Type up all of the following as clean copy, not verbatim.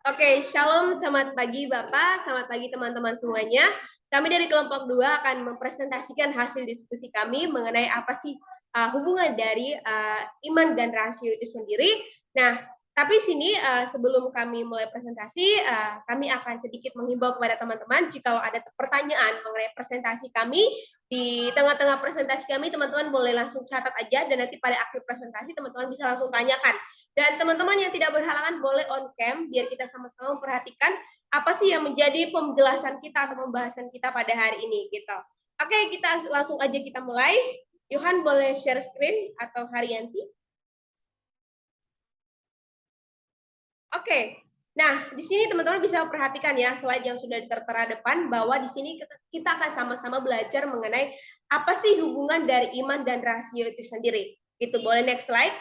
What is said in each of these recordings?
Oke, shalom, selamat pagi Bapak, selamat pagi teman-teman semuanya. Kami dari kelompok 2 akan mempresentasikan hasil diskusi kami mengenai apa sih hubungan dari iman dan rasio itu sendiri. Nah, tapi sini sebelum kami mulai presentasi, kami akan sedikit menghimbau kepada teman-teman jika ada pertanyaan mengenai presentasi kami, di tengah-tengah presentasi kami teman-teman boleh langsung catat aja dan nanti pada akhir presentasi teman-teman bisa langsung tanyakan. Dan teman-teman yang tidak berhalangan boleh on cam biar kita sama-sama memperhatikan apa sih yang menjadi penjelasan kita atau pembahasan kita pada hari ini gitu. Oke, kita langsung aja kita mulai. Yohan boleh share screen atau Haryanti? Oke. Nah, di sini teman-teman bisa perhatikan ya slide yang sudah tertera depan bahwa di sini kita akan sama-sama belajar mengenai apa sih hubungan dari iman dan rasio itu sendiri. Gitu. Boleh next slide?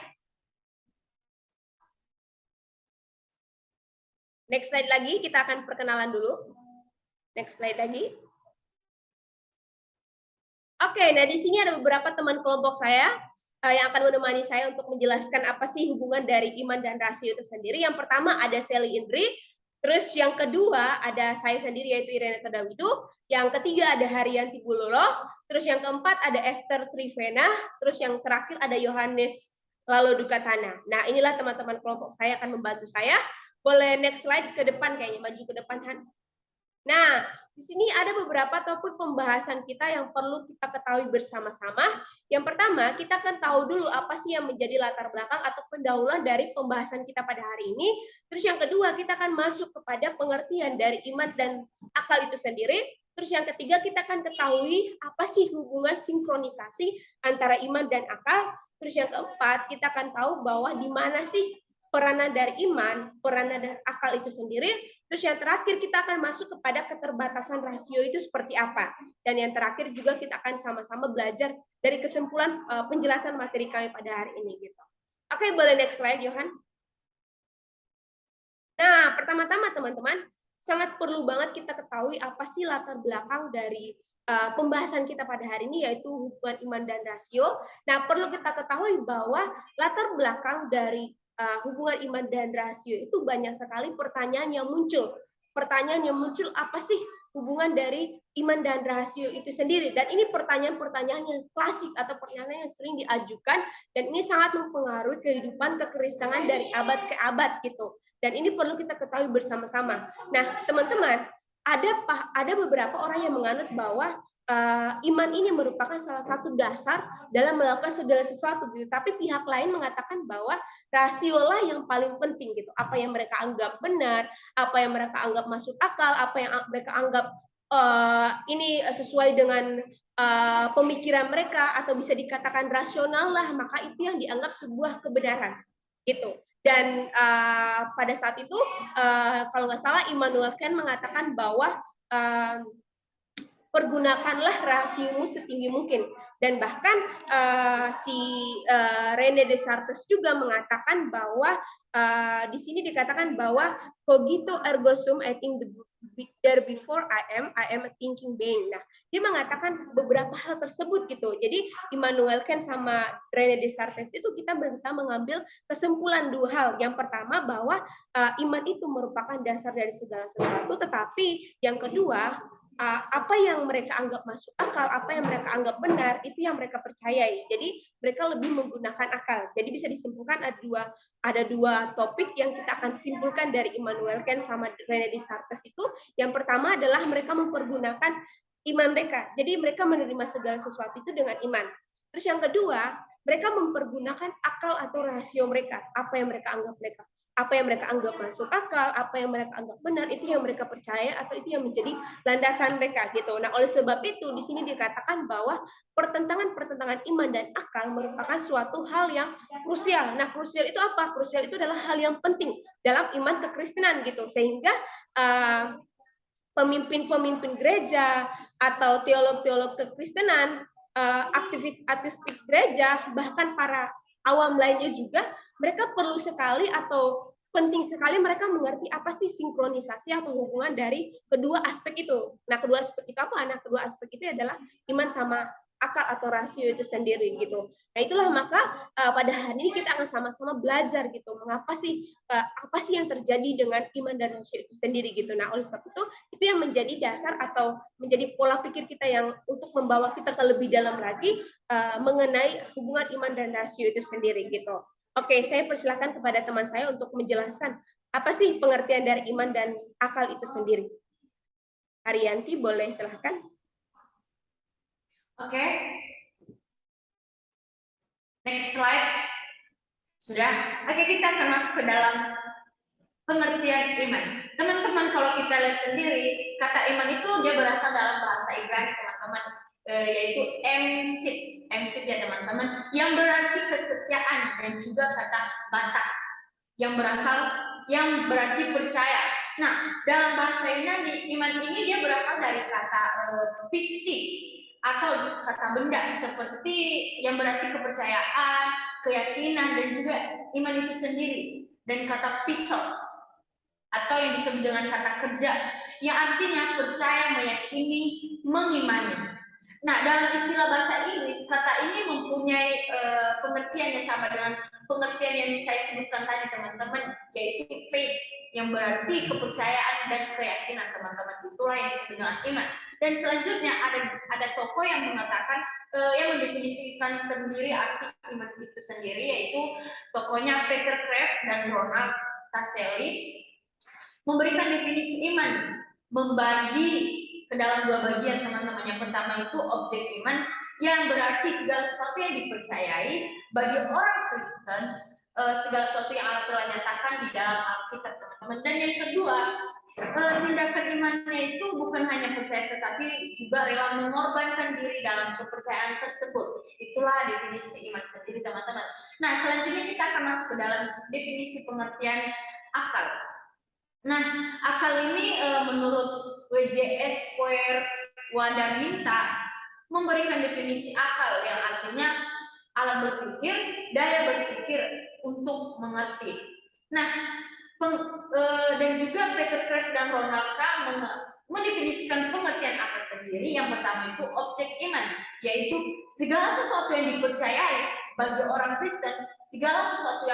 Next slide lagi, kita akan perkenalan dulu. Next slide lagi. Oke, nah di sini ada beberapa teman kelompok saya yang akan menemani saya untuk menjelaskan apa sih hubungan dari iman dan rasio itu sendiri. Yang pertama ada Sally Indri, terus yang kedua ada saya sendiri yaitu Irene Tadawidu, yang ketiga ada Haryanti Bulolo, terus yang keempat ada Esther Trivena, terus yang terakhir ada Yohanes Lalo Dukatana. Nah, inilah teman-teman kelompok saya akan membantu saya. Boleh next slide ke depan kayaknya, maju ke depan Han. Nah, di sini ada beberapa topik pembahasan kita yang perlu kita ketahui bersama-sama. Yang pertama, kita akan tahu dulu apa sih yang menjadi latar belakang atau pendahuluan dari pembahasan kita pada hari ini. Terus yang kedua, kita akan masuk kepada pengertian dari iman dan akal itu sendiri. Terus yang ketiga, kita akan ketahui apa sih hubungan sinkronisasi antara iman dan akal. Terus yang keempat, kita akan tahu bahwa di mana sih peranan dari iman, peranan dari akal itu sendiri. Terus yang terakhir kita akan masuk kepada keterbatasan rasio itu seperti apa. Dan yang terakhir juga kita akan sama-sama belajar dari kesimpulan penjelasan materi kami pada hari ini gitu. Oke, boleh next slide, Johan. Nah, pertama-tama teman-teman, sangat perlu banget kita ketahui apa sih latar belakang dari pembahasan kita pada hari ini, yaitu hubungan iman dan rasio. Nah, perlu kita ketahui bahwa latar belakang dari hubungan iman dan rasio itu banyak sekali pertanyaan yang muncul. Pertanyaan yang muncul, apa sih hubungan dari iman dan rasio itu sendiri? Dan ini pertanyaan-pertanyaan yang klasik atau pertanyaan yang sering diajukan, dan ini sangat mempengaruhi kehidupan kekristenan dari abad ke abad gitu. Dan ini perlu kita ketahui bersama-sama. Nah, teman-teman, ada beberapa orang yang menganut bahwa iman ini merupakan salah satu dasar dalam melakukan segala sesuatu gitu. Tapi pihak lain mengatakan bahwa rasiolah yang paling penting gitu. Apa yang mereka anggap benar, apa yang mereka anggap masuk akal, apa yang mereka anggap ini sesuai dengan pemikiran mereka atau bisa dikatakan rasional lah, maka itu yang dianggap sebuah kebenaran gitu. Dan pada saat itu kalau nggak salah Immanuel Kant mengatakan bahwa pergunakanlah rasiomu setinggi mungkin. Dan bahkan si René Descartes juga mengatakan bahwa di sini dikatakan bahwa cogito ergo sum, I think there before I am a thinking being. Nah, dia mengatakan beberapa hal tersebut gitu. Jadi Immanuel Kant sama René Descartes itu kita bisa mengambil kesimpulan dua hal. Yang pertama bahwa iman itu merupakan dasar dari segala sesuatu, tetapi yang kedua apa yang mereka anggap masuk akal, apa yang mereka anggap benar, itu yang mereka percayai. Jadi mereka lebih menggunakan akal. Jadi bisa disimpulkan ada dua topik yang kita akan simpulkan dari Immanuel Kant sama René Descartes itu. Yang pertama adalah mereka mempergunakan iman mereka. Jadi mereka menerima segala sesuatu itu dengan iman. Terus yang kedua, mereka mempergunakan akal atau rasio mereka, apa yang mereka anggap masuk akal, apa yang mereka anggap benar, itu yang mereka percaya atau itu yang menjadi landasan mereka gitu. Nah, oleh sebab itu di sini dikatakan bahwa pertentangan iman dan akal merupakan suatu hal yang krusial. Nah, krusial itu apa? Krusial itu adalah hal yang penting dalam iman kekristenan gitu. Sehingga pemimpin-pemimpin gereja atau teolog-teolog kekristenan, aktivis gereja, bahkan para awam lainnya juga, mereka perlu sekali atau penting sekali mereka mengerti apa sih sinkronisasi atau hubungan dari kedua aspek itu. Nah, kedua aspek itu apa? Nah, kedua aspek itu adalah iman sama akal atau rasio itu sendiri gitu. Nah itulah maka pada hari ini kita akan sama-sama belajar gitu, mengapa sih apa sih yang terjadi dengan iman dan rasio itu sendiri gitu. Nah oleh sebab itu yang menjadi dasar atau menjadi pola pikir kita yang untuk membawa kita ke lebih dalam lagi mengenai hubungan iman dan rasio itu sendiri gitu. Oke, saya persilakan kepada teman saya untuk menjelaskan apa sih pengertian dari iman dan akal itu sendiri. Arianti, boleh silahkan. Oke. Next slide. Sudah? Oke, kita akan masuk ke dalam pengertian iman. Teman-teman, kalau kita lihat sendiri, kata iman itu dia berasal dalam bahasa Ibrani, teman-teman, yaitu emsit. Emsit ya, teman-teman, yang berarti kesetiaan dan juga kata batah yang berarti percaya. Nah, dalam bahasa Yunani, iman ini dia berasal dari kata pistis atau kata benda, seperti yang berarti kepercayaan, keyakinan, dan juga iman itu sendiri, dan kata pistos atau yang disebut dengan kata kerja yang artinya percaya, meyakini, mengimani. Nah, dalam istilah bahasa Inggris, kata ini mempunyai pengertian yang sama dengan pengertian yang saya sebutkan tadi, teman-teman, yaitu faith, yang berarti kepercayaan dan keyakinan, teman-teman. Itulah yang disebut dengan iman. Dan selanjutnya ada tokoh yang mengatakan yang mendefinisikan sendiri arti iman itu sendiri, yaitu tokohnya Peter Kreeft dan Ronald Taselli, memberikan definisi iman, membagi ke dalam dua bagian, teman-teman. Yang pertama itu objek iman, yang berarti segala sesuatu yang dipercayai bagi orang Kristen, segala sesuatu yang Allah telah nyatakan di dalam Alkitab, teman-teman. Dan yang kedua, tindakan imannya itu bukan hanya percaya, tetapi juga rela mengorbankan diri dalam kepercayaan tersebut. Itulah definisi iman sendiri, teman-teman. Nah, selanjutnya kita akan masuk ke dalam definisi pengertian akal. Nah, akal ini menurut WJS Square Wadaminta memberikan definisi akal yang artinya alat berpikir, daya berpikir untuk mengerti. Nah, dan juga Peter Kreeft dan Ronald K. mendefinisikan pengertian akal sendiri. Yang pertama itu objek iman, yaitu segala sesuatu yang dipercayai bagi orang Kristen, segala sesuatu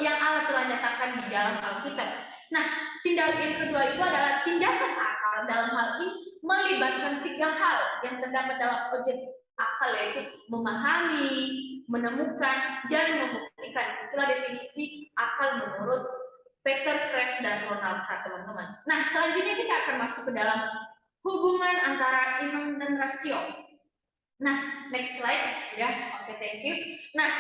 yang Allah telah nyatakan di dalam Alkitab. Nah, tindakan yang kedua itu adalah tindakan akal. Dalam hal ini melibatkan tiga hal yang terdapat dalam objek akal, yaitu memahami, menemukan, dan membuktikan. Itulah definisi akal menurut Peter Kreeft dan Ronald K., teman-teman. Nah, selanjutnya kita akan masuk ke dalam hubungan antara iman dan rasio. Nah, next slide ya. Oke, thank you. Nah,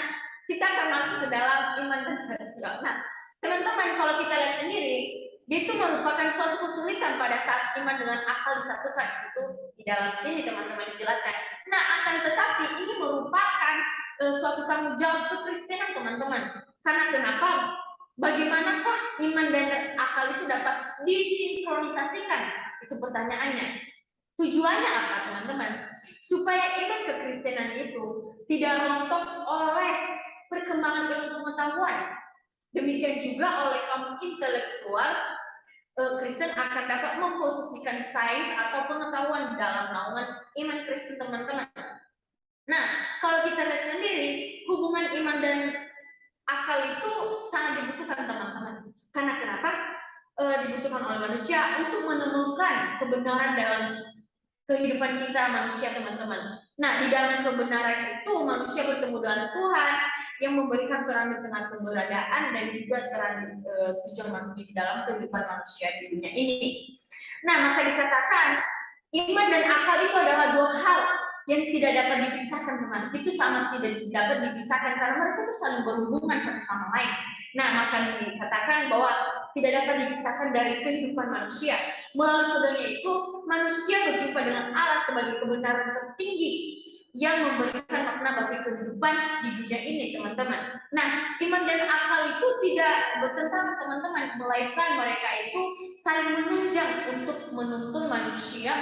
kita akan masuk ke dalam iman dan rasio. Nah, teman-teman, kalau kita lihat sendiri, dia itu merupakan suatu kesulitan pada saat iman dengan akal disatukan. Itu di dalam sini, teman-teman, dijelaskan. Nah, akan tetapi ini merupakan suatu tanggung jawab kekristenan, teman-teman. Karena kenapa? Bagaimanakah iman dan akal itu dapat disinkronisasikan? Itu pertanyaannya. Tujuannya apa, teman-teman? Supaya iman kekristenan itu tidak rontok oleh perkembangan ilmu pengetahuan. Demikian juga oleh kaum intelektual, Kristen akan dapat memposisikan sains atau pengetahuan dalam naungan iman Kristen, teman-teman. Nah, kalau kita lihat sendiri, hubungan iman dan akal itu sangat dibutuhkan, teman-teman. Karena kenapa? Dibutuhkan oleh manusia untuk menemukan kebenaran dalam kehidupan kita manusia, teman-teman. Nah, di dalam kebenaran itu manusia bertemu dengan Tuhan yang memberikan terang di tengah keberadaan dan juga terang tujuan manusia di dalam kehidupan manusia di dunia ini. Nah, maka dikatakan iman dan akal itu adalah dua hal yang tidak dapat dipisahkan, teman. Itu sangat tidak dapat dipisahkan karena mereka itu saling berhubungan satu sama lain. Nah, maka dikatakan bahwa tidak dapat dipisahkan dari kehidupan manusia. Melalui keduanya itu, manusia berjumpa dengan Allah sebagai kebenaran tertinggi yang memberikan makna bagi kehidupan di dunia ini, teman-teman. Nah, iman dan akal itu tidak bertentangan, teman-teman, melainkan mereka itu saling menunjang untuk menuntun manusia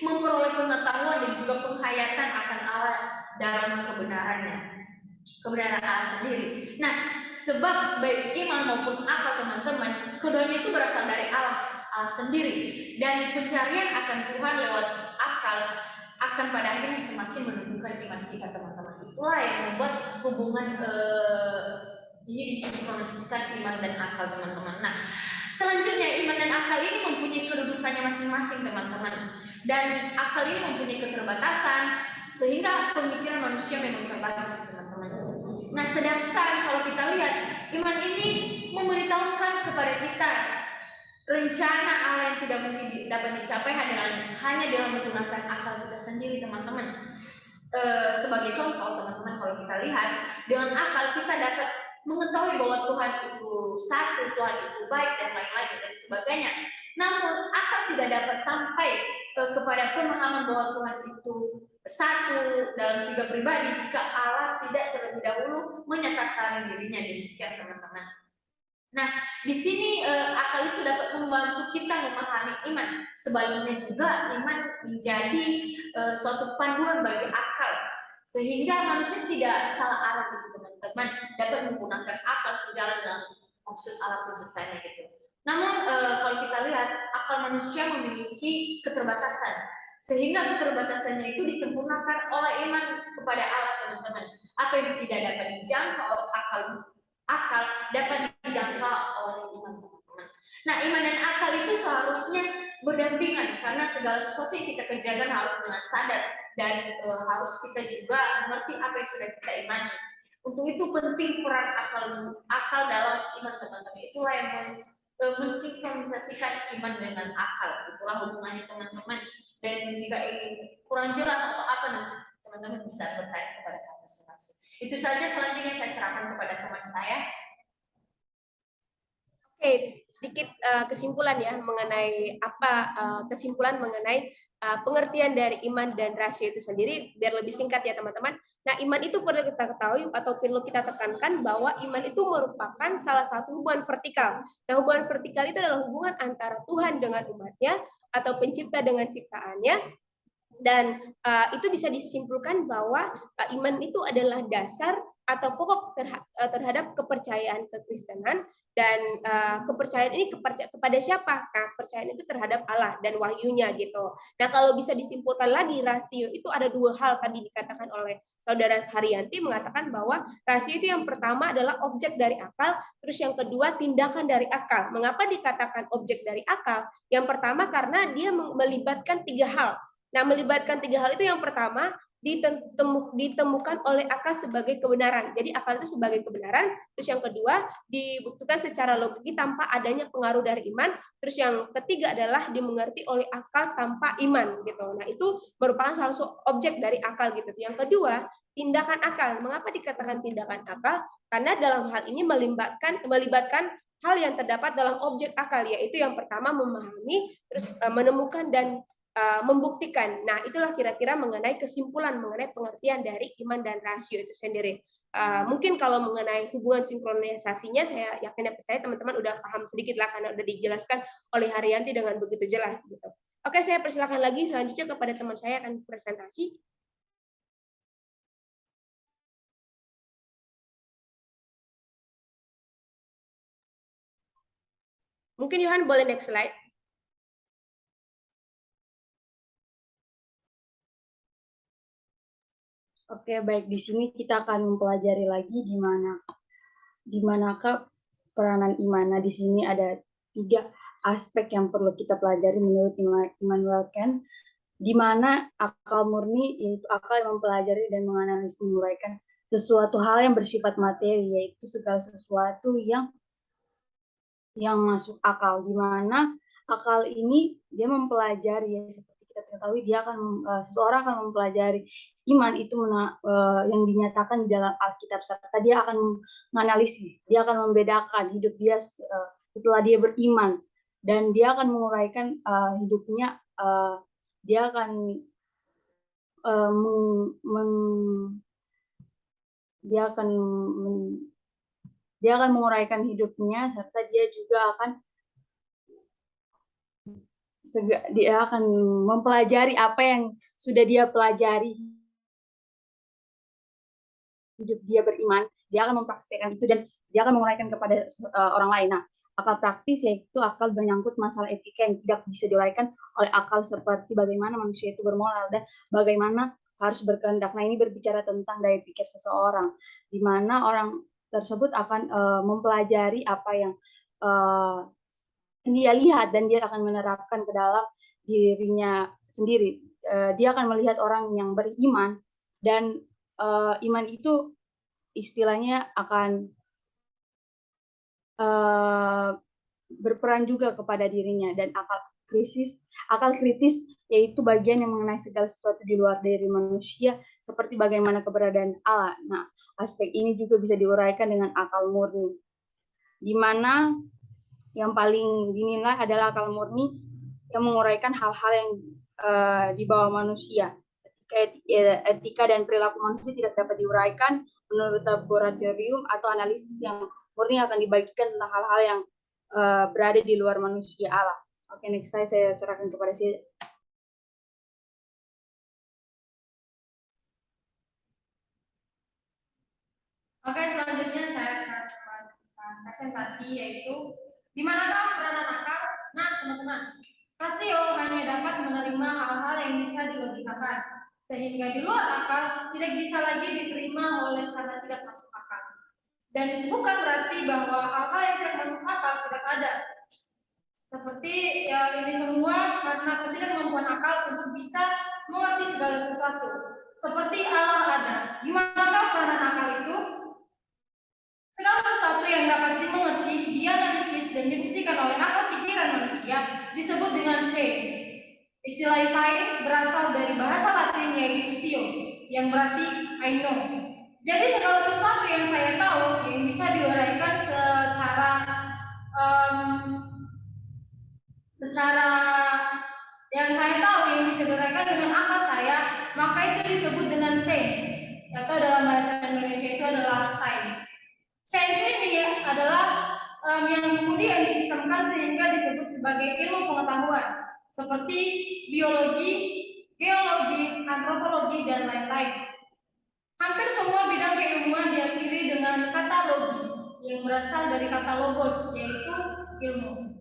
memperoleh pengetahuan dan juga penghayatan akan Allah dalam kebenarannya, kebenaran Allah sendiri. Nah, sebab baik iman maupun akal, teman-teman, keduanya itu berasal dari Allah sendiri, dan pencarian akan Tuhan lewat akal akan pada akhirnya semakin menumbuhkan iman kita, teman-teman. Itulah yang membuat hubungan ini disinkronisikan iman dan akal, teman-teman. Nah, selanjutnya iman dan akal ini mempunyai kedudukannya masing-masing, teman-teman. Dan akal ini mempunyai keterbatasan, sehingga pemikiran manusia memang terbatas, teman-teman. Nah, sedangkan kalau kita lihat, iman ini memberitahukan kepada kita rencana Allah yang tidak mungkin dapat dicapai hanya dengan menggunakan akal kita sendiri, teman-teman. Sebagai contoh, teman-teman, kalau kita lihat, dengan akal kita dapat mengetahui bahwa Tuhan itu satu, Tuhan itu baik, dan lain-lain dan sebagainya. Namun akal tidak dapat sampai kepada pemahaman bahwa Tuhan itu satu dalam tiga pribadi jika Allah tidak terlebih dahulu menyatakan dirinya demikian, teman-teman. Nah, di sini akal itu dapat membantu kita memahami iman. Sebaliknya juga iman menjadi suatu panduan bagi akal, sehingga manusia tidak salah arah gitu, teman-teman, dapat menggunakan akal sejalan dengan maksud Allah penciptanya gitu. Namun kalau kita lihat, akal manusia memiliki keterbatasan, sehingga keterbatasannya itu disempurnakan oleh iman kepada Allah, teman-teman. Apa yang tidak dapat dijangkau akal dapat dijangkau oleh iman, teman-teman. Nah, iman dan akal itu seharusnya berdampingan, karena segala sesuatu yang kita kerjakan harus dengan sadar dan harus kita juga mengerti apa yang sudah kita imani. Untuk itu penting peran akal dalam iman, teman-teman. Itulah yang mensinkronisasikan iman dengan akal. Itulah hubungannya, teman-teman. Dan jika ingin kurang jelas atau apa, nanti teman-teman bisa bertanya kepada kami masing-masing. Itu saja, selanjutnya saya serahkan kepada teman saya. Oke, sedikit kesimpulan ya mengenai kesimpulan mengenai pengertian dari iman dan rasio itu sendiri, biar lebih singkat ya teman-teman. Nah, iman itu perlu kita ketahui atau perlu kita tekankan bahwa iman itu merupakan salah satu hubungan vertikal. Nah, hubungan vertikal itu adalah hubungan antara Tuhan dengan umatnya atau pencipta dengan ciptaannya. Dan itu bisa disimpulkan bahwa iman itu adalah dasar atau pokok terhadap kepercayaan kekristenan, dan kepercayaan ini kepada siapa? Nah, kepercayaan itu terhadap Allah dan wahyunya gitu. Nah, kalau bisa disimpulkan lagi, rasio itu ada dua hal tadi dikatakan oleh Saudara Haryanti, mengatakan bahwa rasio itu yang pertama adalah objek dari akal, terus yang kedua tindakan dari akal. Mengapa dikatakan objek dari akal? Yang pertama karena dia melibatkan tiga hal. Nah, melibatkan tiga hal itu yang pertama ditemukan oleh akal sebagai kebenaran. Jadi akal itu sebagai kebenaran. Terus yang kedua dibuktikan secara logis tanpa adanya pengaruh dari iman. Terus yang ketiga adalah dimengerti oleh akal tanpa iman gitu. Nah, itu merupakan salah satu objek dari akal gitu. Yang kedua, tindakan akal. Mengapa dikatakan tindakan akal? Karena dalam hal ini melibatkan hal yang terdapat dalam objek akal, yaitu yang pertama memahami, terus menemukan dan membuktikan. Nah, itulah kira-kira mengenai kesimpulan mengenai pengertian dari iman dan rasio itu sendiri. Mungkin kalau mengenai hubungan sinkronisasinya, saya yakin dan percaya teman-teman udah paham sedikit lah, karena udah dijelaskan oleh Haryanti dengan begitu jelas gitu. Oke, saya persilakan lagi selanjutnya kepada teman saya akan presentasi. Mungkin Yohan boleh next slide. Oke, baik. Di sini kita akan mempelajari lagi di manakah peranan iman. Nah, di sini ada 3 aspek yang perlu kita pelajari menurut Immanuel Kant, di mana akal murni yaitu akal yang mempelajari dan menganalisis menguraikan sesuatu hal yang bersifat materi, yaitu segala sesuatu yang masuk akal, di mana akal ini dia mempelajari, ya seperti kita ketahui, seseorang akan mempelajari iman itu yang dinyatakan di dalam Alkitab, serta dia akan menganalisis, dia akan membedakan hidup dia setelah dia beriman, dan dia akan menguraikan hidupnya, dia akan dia akan menguraikan hidupnya, serta dia juga akan mempelajari apa yang sudah dia pelajari hidup dia beriman, dia akan mempraktikkan itu dan dia akan menguraikan kepada orang lain. Nah, akal praktis, yaitu akal menyangkut masalah etika yang tidak bisa diuraikan oleh akal, seperti bagaimana manusia itu bermoral dan bagaimana harus berkehendak. Nah, ini berbicara tentang daya pikir seseorang, di mana orang tersebut akan mempelajari apa yang dia lihat dan dia akan menerapkan ke dalam dirinya sendiri. Dia akan melihat orang yang beriman dan iman itu istilahnya akan berperan juga kepada dirinya, dan akal kritis yaitu bagian yang mengenai segala sesuatu di luar dari manusia, seperti bagaimana keberadaan Allah. Nah, aspek ini juga bisa diuraikan dengan akal murni, di mana yang paling dinilai adalah akal murni yang menguraikan hal-hal yang di bawah manusia. Etika dan perilaku manusia tidak dapat diuraikan menurut laboratorium atau analisis yang murni akan dibagikan tentang hal-hal yang berada di luar manusia Allah. Oke, next slide saya serahkan kepada saya. Oke, selanjutnya saya akan presentasi, yaitu di manakah peranan akal. Nah, teman-teman, rasio hanya dapat menerima hal-hal yang bisa dilogikakan, sehingga di luar akal tidak bisa lagi diterima oleh karena tidak masuk akal. Dan bukan berarti bahwa hal-hal yang tidak masuk akal tidak ada. Seperti ya, ini semua karena ketidakmampuan akal untuk bisa mengerti segala sesuatu. Seperti Allah ada. Di manakah peranan akal itu? Segala sesuatu yang dapat dimengerti, dianalisis, dan dibuktikan oleh akal pikiran manusia disebut dengan sains. Istilah sains berasal dari bahasa Latin yaitu scio, yang berarti I know. Jadi segala sesuatu yang saya tahu yang bisa diuraikan secara yang saya tahu yang bisa diuraikan dengan akal saya, maka itu disebut dengan sains, atau dalam bahasa Indonesia itu adalah sains. Sains ini adalah yang kemudian disistemkan sehingga disebut sebagai ilmu pengetahuan, seperti biologi, geologi, antropologi, dan lain-lain. Hampir semua bidang keilmuan diakhiri dengan kata logi, yang berasal dari kata logos, yaitu ilmu.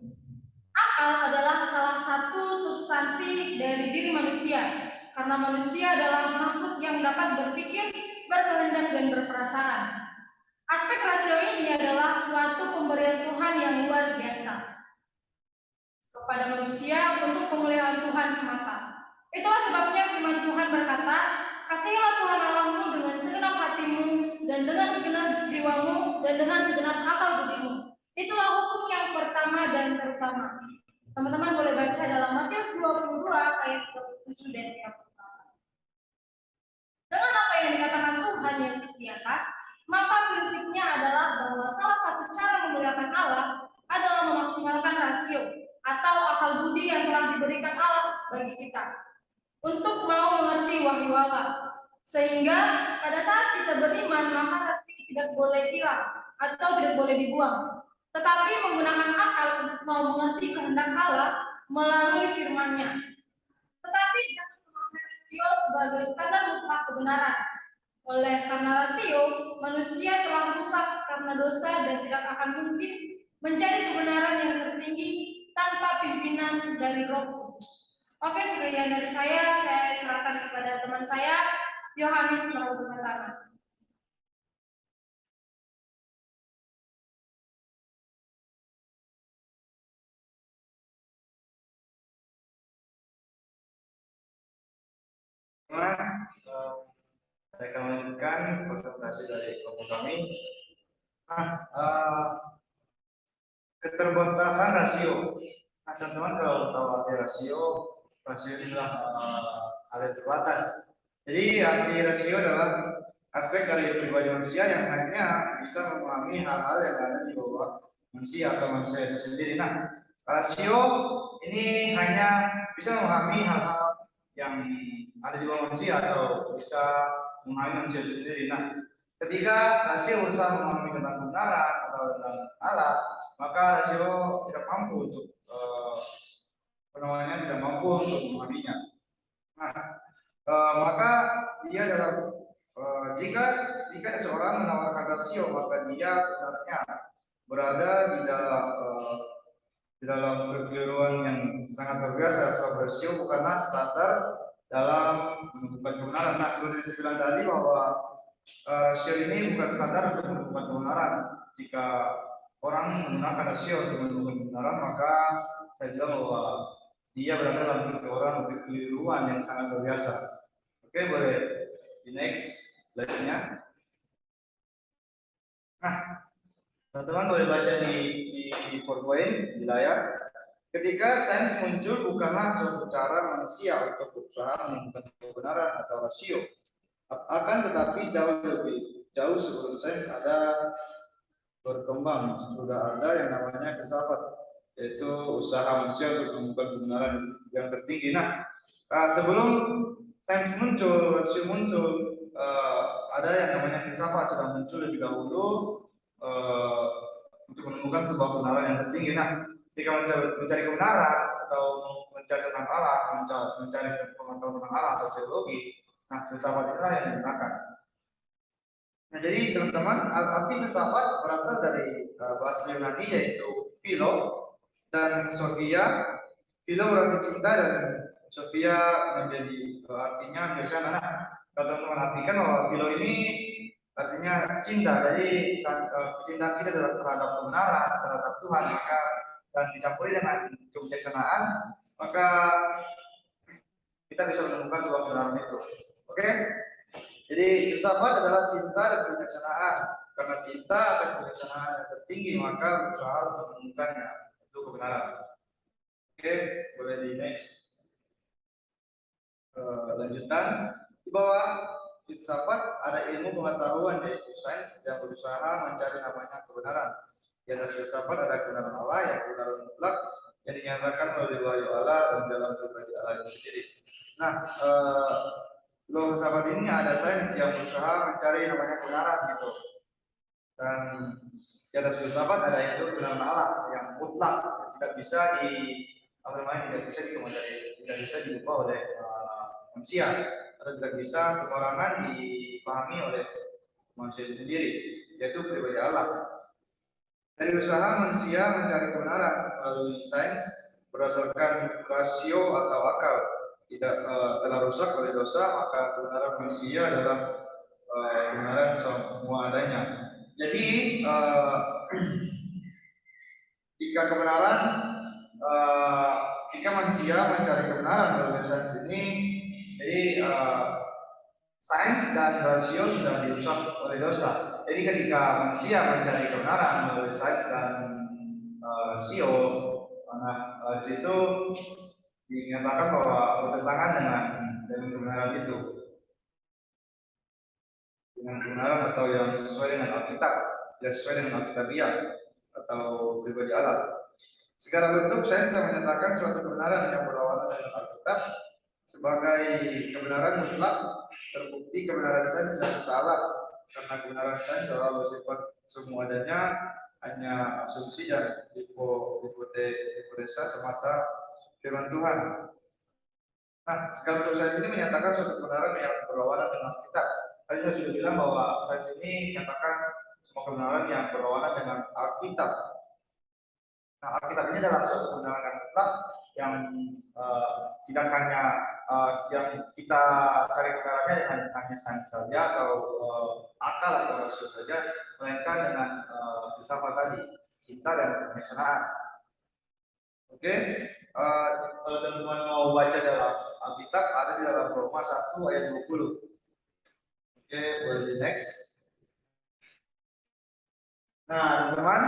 Akal adalah salah satu substansi dari diri manusia, karena manusia adalah makhluk yang dapat berpikir, berkehendak, dan berperasaan. Aspek rasio ini adalah suatu pemberian Tuhan yang luar biasa kepada manusia untuk kemuliaan Tuhan semata. Itulah sebabnya firman Tuhan berkata, "Kasihilah Tuhan Allahmu dengan segenap hatimu, dan dengan segenap jiwamu, dan dengan segenap akal budimu." Itulah hukum yang pertama dan terutama. Teman-teman boleh baca dalam Matius 22 ayat 37 dan 38. Dengan apa yang dikatakan Tuhan Yesus di atas, maka prinsipnya adalah bahwa salah satu cara memuliakan Allah adalah memaksimalkan rasio atau akal budi yang telah diberikan Allah bagi kita untuk mau mengerti wahyu Allah. Sehingga pada saat kita beriman, maka rasio tidak boleh hilang atau tidak boleh dibuang, tetapi menggunakan akal untuk mau mengerti kehendak Allah melalui firman-Nya. Tetapi jangan memakai rasio sebagai standar mutlak kebenaran. Oleh karena rasio, manusia telah rusak karena dosa dan tidak akan mungkin menjadi kebenaran yang tertinggi tanpa pimpinan dari Roh Kudus. Oke, sekian dari saya serahkan kepada teman saya, Yohanes mau berkata. Saya akan melanjutkan presentasi dari kelompok kami. Keterbatasan rasio. Nah, teman-teman kalau tahu arti rasio ini adalah hal yang terbatas. Jadi arti rasio adalah aspek dari pribadi manusia yang hanya bisa memahami hal-hal yang ada di bawah manusia atau manusia itu sendiri. Nah, rasio ini hanya bisa memahami hal-hal yang ada di bawah manusia atau bisa memahami manusia itu sendiri. Nah, ketika rasio berusaha memahami tentang kebenaran atau tentang Allah, maka rasio tidak mampu untuk tidak mampu untuk memahaminya. Nah, maka dia dalam jika seseorang menawarkan rasio, maka dia sebenarnya berada di dalam di dalam kekeliruan yang sangat luar biasa. Sebab rasio bukanlah standar dalam menentukan kebenaran. Nah, seperti saya bilang tadi bahwa rasio ini bukan standar untuk menentukan kebenaran. Jika orang menggunakan rasio untuk menentukan kebenaran, maka saya bilang bahwa dia berada dalam kekeliruan yang sangat luar biasa. Oke, boleh di next slide-nya. Nah, teman-teman boleh baca di PowerPoint di layar. Ketika sains muncul bukanlah suatu cara manusia untuk berusaha menemukan kebenaran atau rasio, akan tetapi jauh sebelum sains ada berkembang, sudah ada yang namanya filsafat, yaitu usaha manusia untuk menemukan kebenaran yang tertinggi. Nah, sebelum sains muncul, rasio muncul, ada yang namanya filsafat sudah muncul lebih dahulu untuk menemukan sebuah kebenaran yang tertinggi. Nah, ketika mencari kebenaran atau mencari tentang Allah, mencari pengetahuan tentang Allah atau teologi, nah filsafat itulah yang digunakan. Nah, jadi teman-teman, arti filsafat berasal dari bahasa Yunani yaitu philo dan sophia. Philo berarti cinta dan sophia menjadi artinya bijaksana. Nah, kalau teman-teman artikan bahwa philo ini artinya cinta, jadi kecintaan kita terhadap kebenaran, terhadap Tuhan, maka dan dicampuri dengan kebijaksanaan, maka kita bisa menemukan sebuah kebenaran itu. Oke? Jadi filsafat adalah cinta dan kebijaksanaan. Karena cinta dan kebijaksanaan yang tertinggi, maka berusaha untuk menemukannya, itu kebenaran. Oke, boleh di next. Lanjutan di bawah filsafat ada ilmu pengetahuan yaitu sains yang berusaha mencari namanya kebenaran. Di atas filsafat ada kebenaran Allah yang kebenaran mutlak yang dinyatakan melalui wahyu Allah dan dalam pribadi Allah itu sendiri. Nah, filsafat ini ada sains yang berusaha mencari namanya kebenaran gitu. Dan di atas filsafat ada itu kebenaran Allah yang mutlak, yang tidak bisa tidak bisa diubah oleh manusia atau tidak bisa sembarangan dipahami oleh manusia itu sendiri, yaitu pribadi Allah. Dari usaha manusia mencari kebenaran melalui sains berdasarkan rasio atau akal tidak telah rusak oleh dosa, maka kebenaran manusia adalah kebenaran semua adanya. Jadi jika kebenaran jika manusia mencari kebenaran melalui sains ini, jadi sains dan rasio sudah dirusak oleh dosa. Jadi ketika manusia mencari kebenaran melalui sains dan rasio, di situ dinyatakan bahwa bertentangan dengan kebenaran itu, dengan kebenaran atau yang sesuai dengan Alkitab, tidak sesuai dengan Alkitabiah atau pribadi Allah. Segala bentuk sains yang menyatakan suatu kebenaran yang berlawanan dengan Alkitab sebagai kebenaran mutlak, terbukti kebenaran sains yang salah, karena kebenaran sains selalu bersifat semua adanya, hanya asumsi dan hipotesa semata firman Tuhan. Nah, segala bentuk sains ini menyatakan suatu kebenaran yang berlawanan dengan Alkitab. Tadi saya sudah bilang bahwa sains ini menyatakan semua kebenaran yang berlawanan dengan Alkitab. Nah, Alkitab ini adalah suatu kebenaran yang mutlak yang tidak hanya yang kita cari kebenarannya dengan hanya sains saja atau akal atau rasio saja, melainkan dengan filsafat tadi, cinta dan kebijaksanaan. Oke, kalau teman-teman mau baca dalam Alkitab ada di dalam Roma 1 ayat 20. Oke, boleh di next. Nah, teman-teman,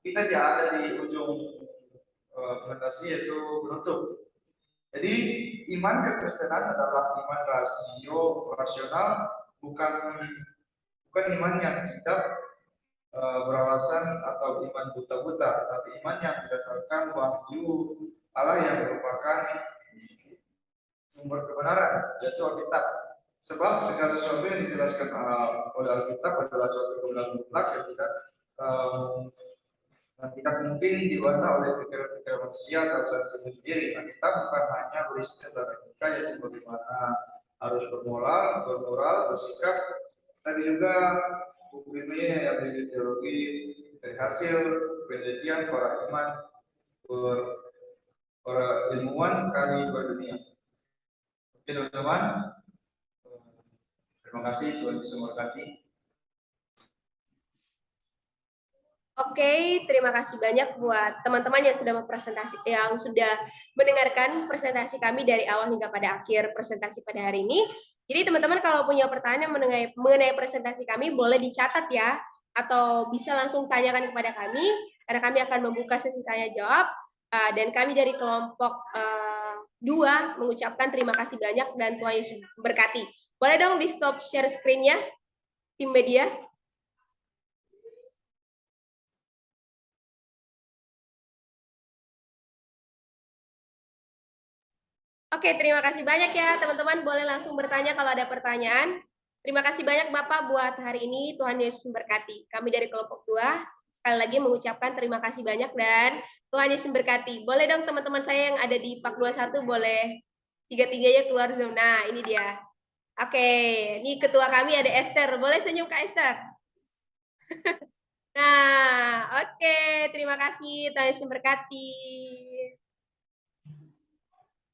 kita tidak ada di ujung presentasi yaitu penutup. Jadi iman kekristenan adalah iman rasional, bukan iman yang tidak beralasan atau iman buta-buta, tapi iman yang berdasarkan wahyu Allah yang merupakan sumber kebenaran, yaitu Alkitab. Sebab segala sesuatu yang dijelaskan oleh Alkitab adalah suatu kebenaran mutlak yang tidak mungkin dibantah oleh pikiran-pikiran manusia atau sains sendiri. Alkitab bukan hanya berisi tentang etika, yaitu bagaimana harus bermoral, bersikap, tapi juga buku ilmiah yang dari teologi, dari hasil penelitian para imam para ilmuwan kali berdunia. Oke teman-teman, terima kasih, Tuhan Yesus memberkati. Oke, terima kasih banyak buat teman-teman yang sudah mendengarkan presentasi kami dari awal hingga pada akhir presentasi pada hari ini. Jadi teman-teman kalau punya pertanyaan mengenai presentasi kami boleh dicatat ya, atau bisa langsung tanyakan kepada kami, karena kami akan membuka sesi tanya jawab. Dan kami dari kelompok 2 mengucapkan terima kasih banyak dan Tuhan Yesus berkati. Boleh dong di stop share screen-nya, tim media. Oke, terima kasih banyak ya teman-teman. Boleh langsung bertanya kalau ada pertanyaan. Terima kasih banyak Bapak buat hari ini. Tuhan Yesus memberkati. Kami dari kelompok 2 sekali lagi mengucapkan terima kasih banyak dan Tuhan Yesus memberkati. Boleh dong teman-teman saya yang ada di Pak 21 boleh tiga-tiganya keluar Zoom. Nah, ini dia. Oke, ini ketua kami ada Esther. Boleh senyum Kak Esther? Nah, oke. Terima kasih. Tuhan Yesus memberkati.